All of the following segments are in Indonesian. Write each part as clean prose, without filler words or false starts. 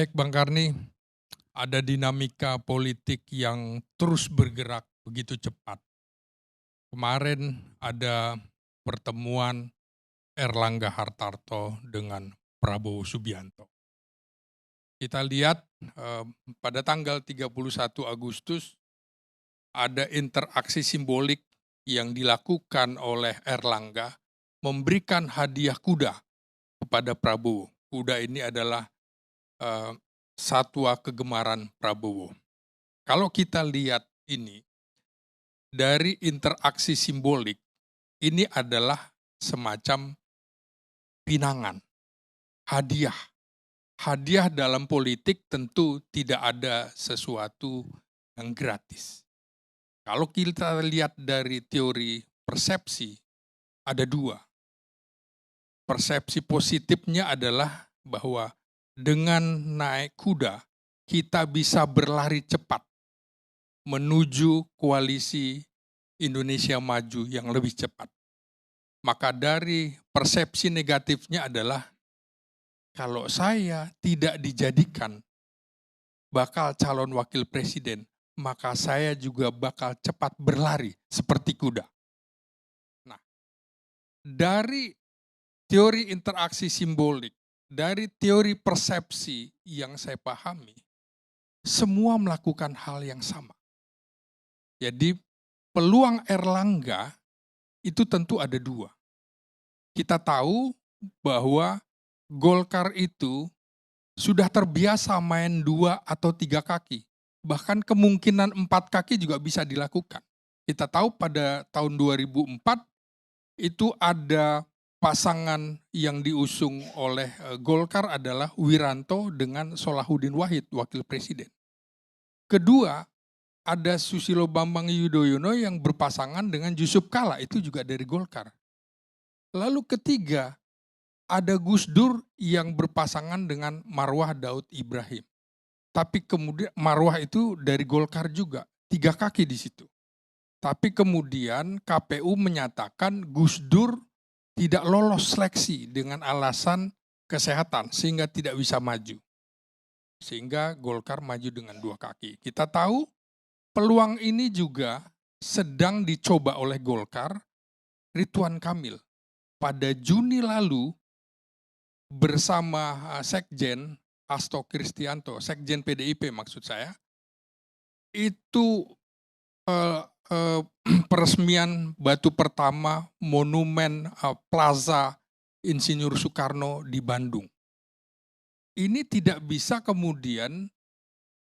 Baik Bang Karni, ada dinamika politik yang terus bergerak begitu cepat. Kemarin ada pertemuan Erlangga Hartarto dengan Prabowo Subianto. Kita lihat pada tanggal 31 Agustus ada interaksi simbolik yang dilakukan oleh Erlangga memberikan hadiah kuda kepada Prabowo. Kuda ini adalah eh, satwa kegemaran Prabowo. Kalau kita lihat ini, dari interaksi simbolik, ini adalah semacam pinangan, hadiah. Hadiah dalam politik tentu tidak ada sesuatu yang gratis. Kalau kita lihat dari teori persepsi, ada dua. Persepsi positifnya adalah bahwa dengan naik kuda, kita bisa berlari cepat menuju koalisi Indonesia Maju yang lebih cepat. Maka dari persepsi negatifnya adalah kalau saya tidak dijadikan bakal calon wakil presiden, maka saya juga bakal cepat berlari seperti kuda. Nah, dari teori interaksi simbolik, dari teori persepsi yang saya pahami, semua melakukan hal yang sama. Jadi peluang Erlangga itu tentu ada dua. Kita tahu bahwa Golkar itu sudah terbiasa main 2 atau 3 kaki. Bahkan kemungkinan 4 kaki juga bisa dilakukan. Kita tahu pada tahun 2004 itu ada pasangan yang diusung oleh Golkar adalah Wiranto dengan Solahuddin Wahid, wakil presiden. Kedua, ada Susilo Bambang Yudhoyono yang berpasangan dengan Yusuf Kala, itu juga dari Golkar. Lalu ketiga, ada Gus Dur yang berpasangan dengan Marwah Daud Ibrahim. Tapi kemudian Marwah itu dari Golkar juga, 3 kaki di situ. Tapi kemudian KPU menyatakan Gus Dur tidak lolos seleksi dengan alasan kesehatan sehingga tidak bisa maju. Sehingga Golkar maju dengan 2 kaki. Kita tahu peluang ini juga sedang dicoba oleh Golkar. Ridwan Kamil pada Juni lalu bersama Sekjen Hasto Kristianto, Sekjen PDIP maksud saya, itu peresmian batu pertama monumen Plaza Insinyur Soekarno di Bandung. Ini tidak bisa kemudian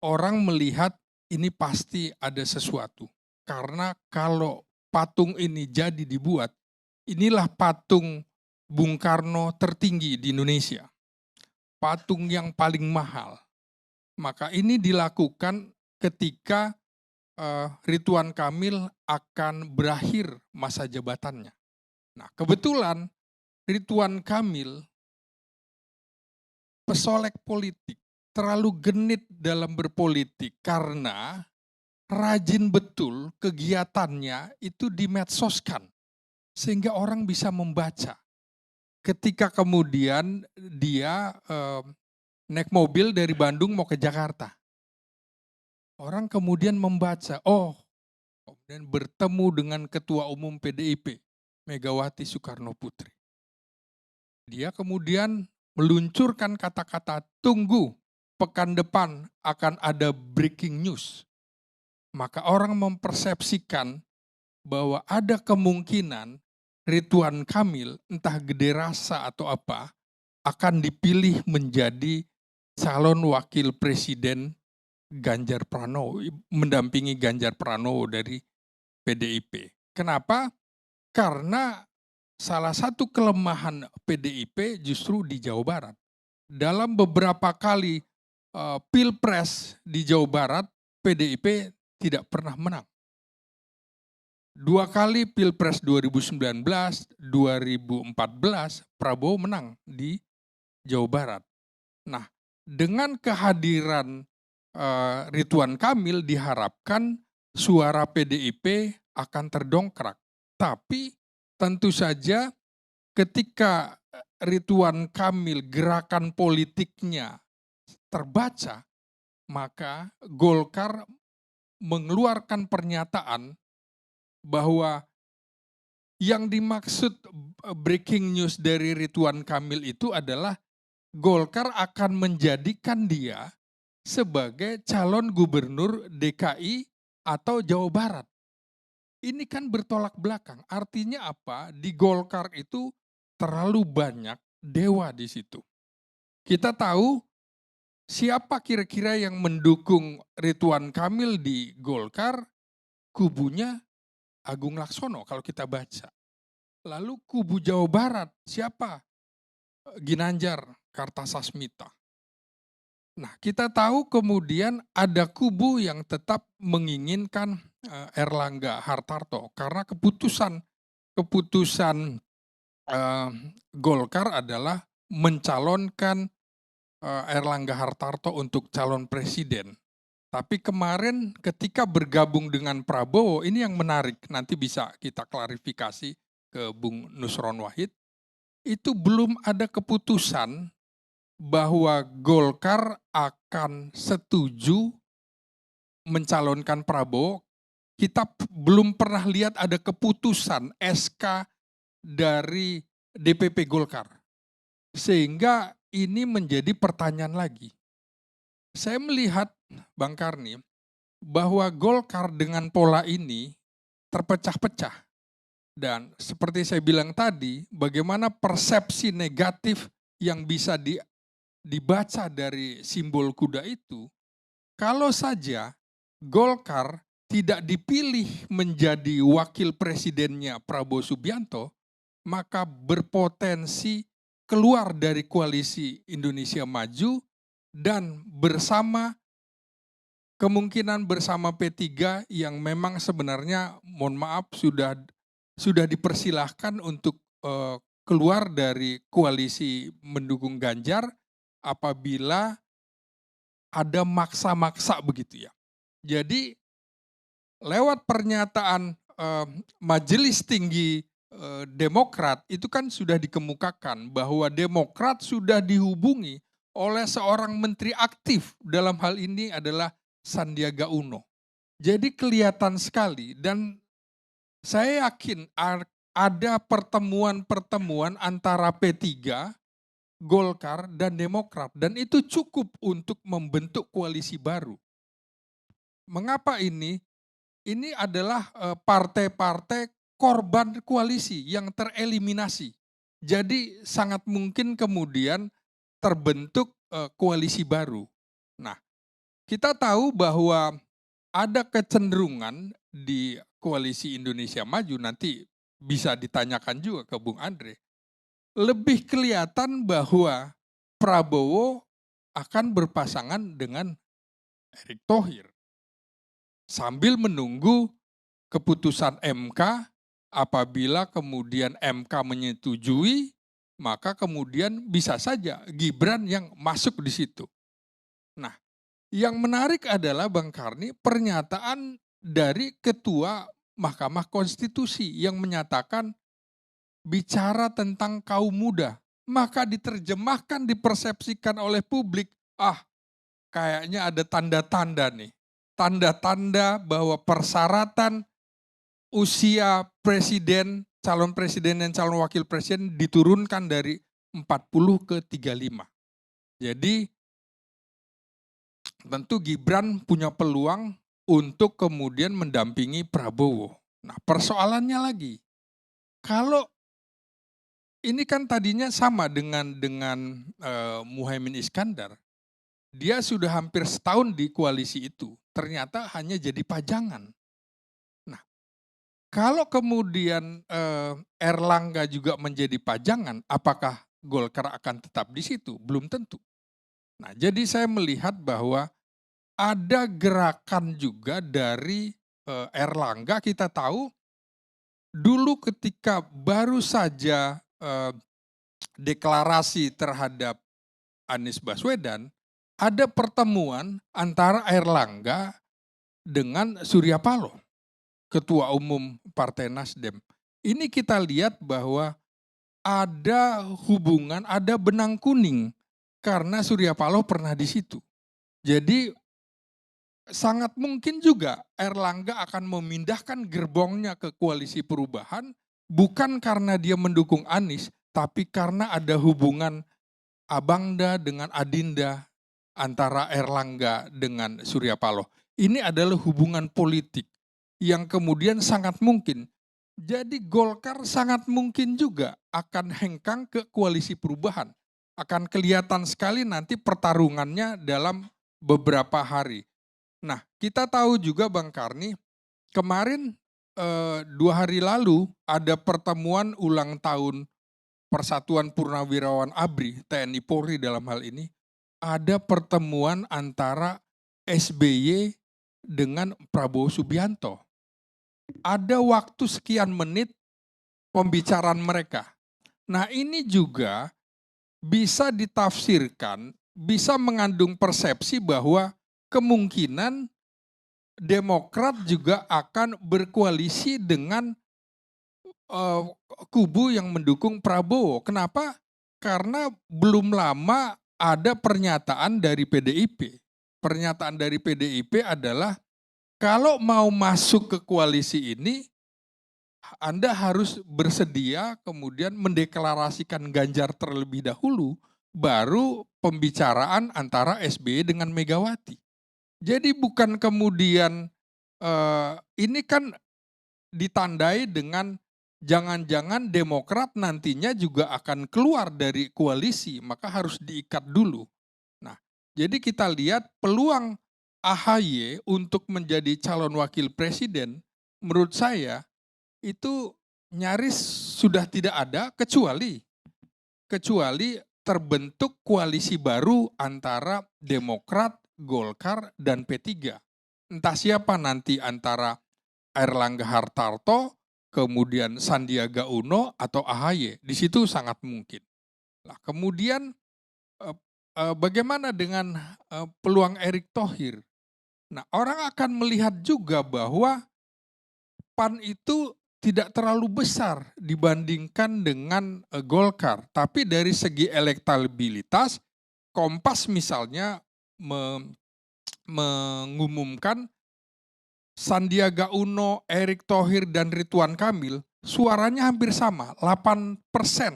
orang melihat ini pasti ada sesuatu. Karena kalau patung ini jadi dibuat, inilah patung Bung Karno tertinggi di Indonesia. Patung yang paling mahal. Maka ini dilakukan ketika Ridwan Kamil akan berakhir masa jabatannya. Nah, kebetulan Ridwan Kamil pesolek politik, terlalu genit dalam berpolitik karena rajin betul kegiatannya itu dimedsoskan sehingga orang bisa membaca. Ketika kemudian dia naik mobil dari Bandung mau ke Jakarta, orang kemudian membaca, oh kemudian bertemu dengan Ketua Umum PDIP, Megawati Soekarno Putri. Dia kemudian meluncurkan kata-kata, tunggu pekan depan akan ada breaking news. Maka orang mempersepsikan bahwa ada kemungkinan Ridwan Kamil, entah gede rasa atau apa, akan dipilih menjadi calon wakil presiden Ganjar Pranowo, mendampingi Ganjar Pranowo dari PDIP. Kenapa? Karena salah satu kelemahan PDIP justru di Jawa Barat. Dalam beberapa kali pilpres di Jawa Barat, PDIP tidak pernah menang. 2 kali pilpres 2019, 2014, Prabowo menang di Jawa Barat. Nah, dengan kehadiran Ridwan Kamil diharapkan suara PDIP akan terdongkrak. Tapi tentu saja ketika Ridwan Kamil gerakan politiknya terbaca, maka Golkar mengeluarkan pernyataan bahwa yang dimaksud breaking news dari Ridwan Kamil itu adalah Golkar akan menjadikan dia sebagai calon gubernur DKI atau Jawa Barat. Ini kan bertolak belakang. Artinya apa? Di Golkar itu terlalu banyak dewa di situ. Kita tahu siapa kira-kira yang mendukung Ridwan Kamil di Golkar, kubunya Agung Laksono kalau kita baca. Lalu kubu Jawa Barat, siapa? Ginanjar, Kartasasmita. Nah, kita tahu kemudian ada kubu yang tetap menginginkan Erlangga Hartarto karena keputusan Golkar adalah mencalonkan Erlangga Hartarto untuk calon presiden. Tapi kemarin ketika bergabung dengan Prabowo, ini yang menarik, nanti bisa kita klarifikasi ke Bung Nusron Wahid, itu belum ada keputusan bahwa Golkar akan setuju mencalonkan Prabowo. Kita belum pernah lihat ada keputusan SK dari DPP Golkar. Sehingga ini menjadi pertanyaan lagi. Saya melihat, Bang Karni, bahwa Golkar dengan pola ini terpecah-pecah. Dan seperti saya bilang tadi, bagaimana persepsi negatif yang bisa dibaca dari simbol kuda itu, kalau saja Golkar tidak dipilih menjadi wakil presidennya Prabowo Subianto, maka berpotensi keluar dari koalisi Indonesia Maju dan kemungkinan bersama P3 yang memang sebenarnya mohon maaf sudah dipersilahkan untuk keluar dari koalisi mendukung Ganjar apabila ada maksa-maksa begitu ya. Jadi lewat pernyataan Majelis Tinggi Demokrat itu kan sudah dikemukakan bahwa Demokrat sudah dihubungi oleh seorang menteri aktif, dalam hal ini adalah Sandiaga Uno. Jadi kelihatan sekali dan saya yakin ada pertemuan-pertemuan antara P3, Golkar, dan Demokrat. Dan itu cukup untuk membentuk koalisi baru. Mengapa ini? Ini adalah partai-partai korban koalisi yang tereliminasi. Jadi sangat mungkin kemudian terbentuk koalisi baru. Nah, kita tahu bahwa ada kecenderungan di koalisi Indonesia Maju, nanti bisa ditanyakan juga ke Bung Andre, lebih kelihatan bahwa Prabowo akan berpasangan dengan Erick Thohir. Sambil menunggu keputusan MK, apabila kemudian MK menyetujui, maka kemudian bisa saja Gibran yang masuk di situ. Nah, yang menarik adalah Bang Karni, pernyataan dari Ketua Mahkamah Konstitusi yang menyatakan bicara tentang kaum muda, maka diterjemahkan, dipersepsikan oleh publik, kayaknya ada tanda-tanda nih. Tanda-tanda bahwa persyaratan usia presiden, calon presiden dan calon wakil presiden diturunkan dari 40 ke 35. Jadi tentu Gibran punya peluang untuk kemudian mendampingi Prabowo. Nah, persoalannya lagi, kalau ini kan tadinya sama dengan Muhaimin Iskandar, dia sudah hampir setahun di koalisi itu, ternyata hanya jadi pajangan. Nah, kalau kemudian Erlangga juga menjadi pajangan, apakah Golkar akan tetap di situ? Belum tentu. Nah, jadi saya melihat bahwa ada gerakan juga dari Erlangga. Kita tahu dulu ketika baru saja deklarasi terhadap Anies Baswedan, ada pertemuan antara Erlangga dengan Surya Paloh, Ketua Umum Partai Nasdem. Ini kita lihat bahwa ada hubungan, ada benang kuning karena Surya Paloh pernah di situ. Jadi sangat mungkin juga Erlangga akan memindahkan gerbongnya ke koalisi perubahan bukan karena dia mendukung Anies, tapi karena ada hubungan Abangda dengan Adinda antara Erlangga dengan Surya Paloh. Ini adalah hubungan politik yang kemudian sangat mungkin. Jadi Golkar sangat mungkin juga akan hengkang ke koalisi perubahan. Akan kelihatan sekali nanti pertarungannya dalam beberapa hari. Nah, kita tahu juga Bang Karni, kemarin 2 hari lalu ada pertemuan ulang tahun Persatuan Purnawirawan ABRI, TNI Polri dalam hal ini, ada pertemuan antara SBY dengan Prabowo Subianto. Ada waktu sekian menit pembicaraan mereka. Nah ini juga bisa ditafsirkan, bisa mengandung persepsi bahwa kemungkinan Demokrat juga akan berkoalisi dengan kubu yang mendukung Prabowo. Kenapa? Karena belum lama ada pernyataan dari PDIP. Pernyataan dari PDIP adalah kalau mau masuk ke koalisi ini, Anda harus bersedia kemudian mendeklarasikan Ganjar terlebih dahulu, baru pembicaraan antara SBY dengan Megawati. Jadi bukan kemudian ini kan ditandai dengan jangan-jangan Demokrat nantinya juga akan keluar dari koalisi, maka harus diikat dulu. Nah, jadi kita lihat peluang AHY untuk menjadi calon wakil presiden, menurut saya itu nyaris sudah tidak ada kecuali terbentuk koalisi baru antara Demokrat, Golkar, dan P3. Entah siapa nanti antara Airlangga Hartarto, kemudian Sandiaga Uno, atau AHY. Di situ sangat mungkin. Nah, kemudian bagaimana dengan peluang Erick Thohir? Nah, orang akan melihat juga bahwa PAN itu tidak terlalu besar dibandingkan dengan Golkar. Tapi dari segi elektabilitas, Kompas misalnya mengumumkan Sandiaga Uno, Erick Thohir, dan Ridwan Kamil suaranya hampir sama, 8%,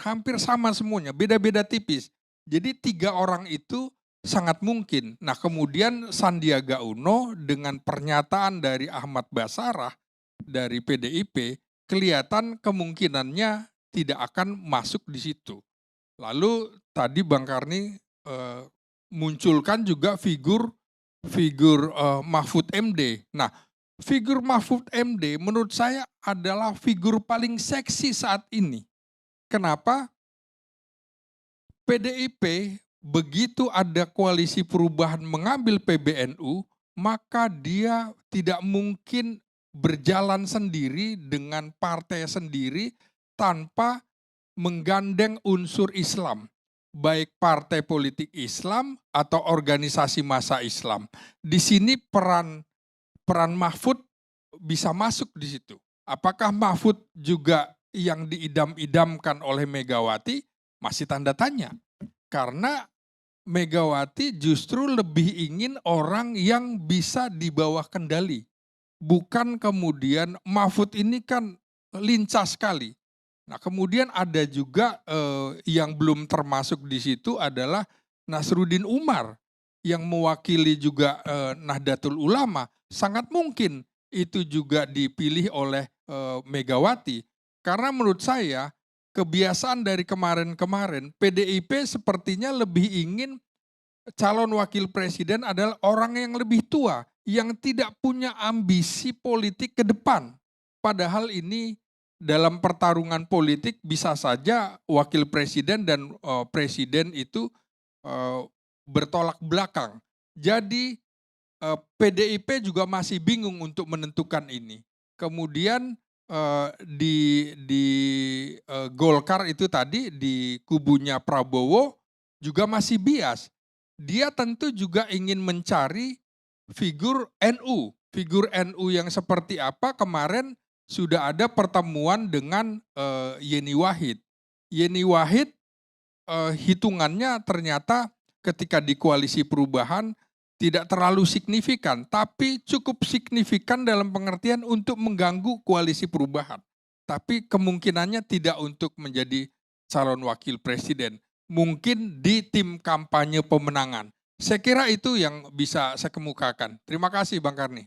hampir sama semuanya, beda-beda tipis. Jadi 3 orang itu sangat mungkin. Nah kemudian Sandiaga Uno dengan pernyataan dari Ahmad Basarah dari PDIP, kelihatan kemungkinannya tidak akan masuk di situ. Lalu tadi Bang Karni munculkan juga figur Mahfud MD. Nah, figur Mahfud MD menurut saya adalah figur paling seksi saat ini. Kenapa? PDIP begitu ada koalisi perubahan mengambil PBNU, maka dia tidak mungkin berjalan sendiri dengan partai sendiri tanpa menggandeng unsur Islam, baik partai politik Islam atau organisasi massa Islam. Di sini peran Mahfud bisa masuk di situ. Apakah Mahfud juga yang diidam-idamkan oleh Megawati? Masih tanda tanya. Karena Megawati justru lebih ingin orang yang bisa di bawah kendali. Bukan kemudian Mahfud ini kan lincah sekali. Nah kemudian ada juga yang belum termasuk di situ adalah Nasruddin Umar yang mewakili juga Nahdlatul Ulama. Sangat mungkin itu juga dipilih oleh Megawati. Karena menurut saya kebiasaan dari kemarin-kemarin PDIP sepertinya lebih ingin calon wakil presiden adalah orang yang lebih tua, yang tidak punya ambisi politik ke depan. Padahal ini dalam pertarungan politik bisa saja wakil presiden dan presiden itu bertolak belakang. Jadi PDIP juga masih bingung untuk menentukan ini. Kemudian di Golkar itu tadi di kubunya Prabowo juga masih bias. Dia tentu juga ingin mencari figur NU. Figur NU yang seperti apa kemarin sudah ada pertemuan dengan Yeni Wahid. Yeni Wahid hitungannya ternyata ketika di koalisi perubahan tidak terlalu signifikan, tapi cukup signifikan dalam pengertian untuk mengganggu koalisi perubahan. Tapi kemungkinannya tidak untuk menjadi calon wakil presiden. Mungkin di tim kampanye pemenangan. Saya kira itu yang bisa saya kemukakan. Terima kasih Bang Karni.